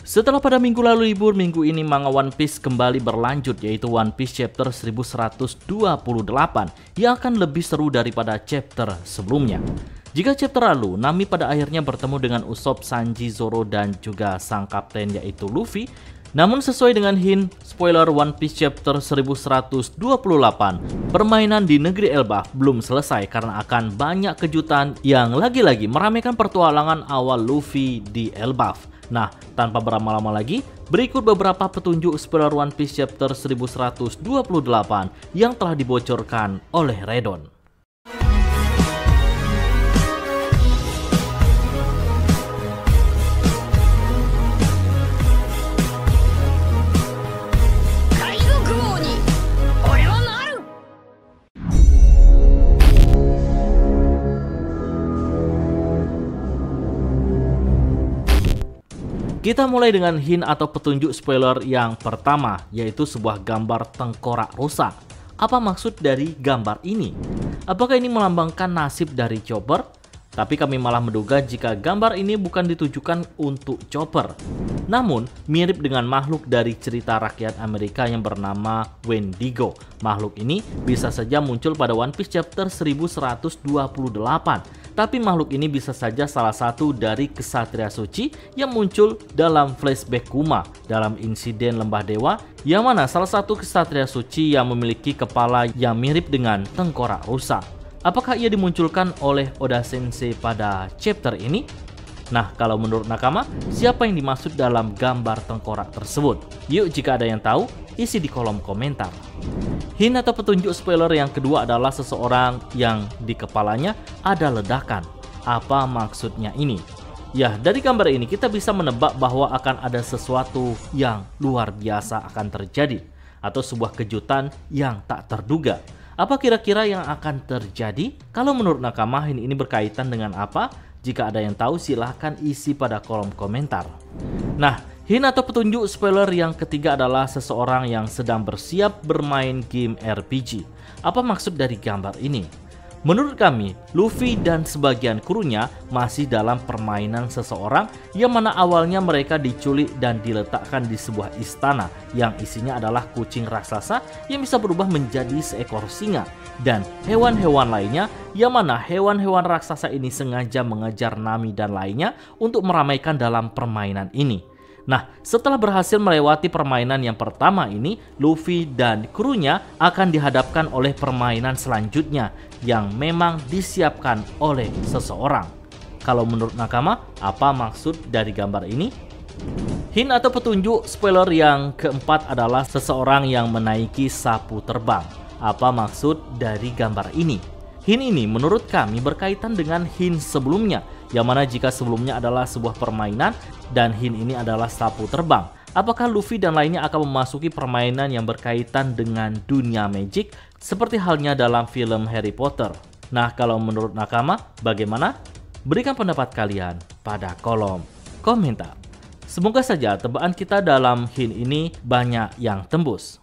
Setelah pada minggu lalu libur, minggu ini manga One Piece kembali berlanjut, yaitu One Piece chapter 1128 yang akan lebih seru daripada chapter sebelumnya. Jika chapter lalu, Nami pada akhirnya bertemu dengan Usopp, Sanji, Zoro, dan juga sang kapten yaitu Luffy. Namun sesuai dengan hint spoiler One Piece chapter 1128, permainan di negeri Elbaf belum selesai karena akan banyak kejutan yang lagi-lagi meramaikan pertualangan awal Luffy di Elbaf. Nah, tanpa berlama-lama lagi, berikut beberapa petunjuk spoiler One Piece chapter 1128 yang telah dibocorkan oleh Redon. Kita mulai dengan hint atau petunjuk spoiler yang pertama, yaitu sebuah gambar tengkorak rusak. Apa maksud dari gambar ini? Apakah ini melambangkan nasib dari Chopper? Tapi kami malah menduga jika gambar ini bukan ditujukan untuk Chopper, namun mirip dengan makhluk dari cerita rakyat Amerika yang bernama Wendigo. Makhluk ini bisa saja muncul pada One Piece chapter 1128. Tapi makhluk ini bisa saja salah satu dari kesatria suci yang muncul dalam flashback Kuma dalam insiden Lembah Dewa, yang mana salah satu kesatria suci yang memiliki kepala yang mirip dengan tengkorak rusa. Apakah ia dimunculkan oleh Oda Sensei pada chapter ini? Nah, kalau menurut nakama, siapa yang dimaksud dalam gambar tengkorak tersebut? Yuk, jika ada yang tahu, isi di kolom komentar. Hint atau petunjuk spoiler yang kedua adalah seseorang yang di kepalanya ada ledakan. Apa maksudnya ini? Ya, dari gambar ini kita bisa menebak bahwa akan ada sesuatu yang luar biasa akan terjadi, atau sebuah kejutan yang tak terduga. Apa kira-kira yang akan terjadi? Kalau menurut nakama, hint ini berkaitan dengan apa? Jika ada yang tahu, silahkan isi pada kolom komentar. Nah, hint atau petunjuk spoiler yang ketiga adalah seseorang yang sedang bersiap bermain game RPG. Apa maksud dari gambar ini? Menurut kami, Luffy dan sebagian krunya masih dalam permainan seseorang yang mana awalnya mereka diculik dan diletakkan di sebuah istana yang isinya adalah kucing raksasa yang bisa berubah menjadi seekor singa dan hewan-hewan lainnya, yang mana hewan-hewan raksasa ini sengaja mengejar Nami dan lainnya untuk meramaikan dalam permainan ini. Nah, setelah berhasil melewati permainan yang pertama ini, Luffy dan krunya akan dihadapkan oleh permainan selanjutnya yang memang disiapkan oleh seseorang. Kalau menurut nakama, apa maksud dari gambar ini? Hint atau petunjuk spoiler yang keempat adalah seseorang yang menaiki sapu terbang. Apa maksud dari gambar ini? Hint ini menurut kami berkaitan dengan hint sebelumnya, yang mana jika sebelumnya adalah sebuah permainan dan hint ini adalah sapu terbang. Apakah Luffy dan lainnya akan memasuki permainan yang berkaitan dengan dunia magic seperti halnya dalam film Harry Potter? Nah, kalau menurut nakama, bagaimana? Berikan pendapat kalian pada kolom komentar. Semoga saja tebakan kita dalam hint ini banyak yang tembus.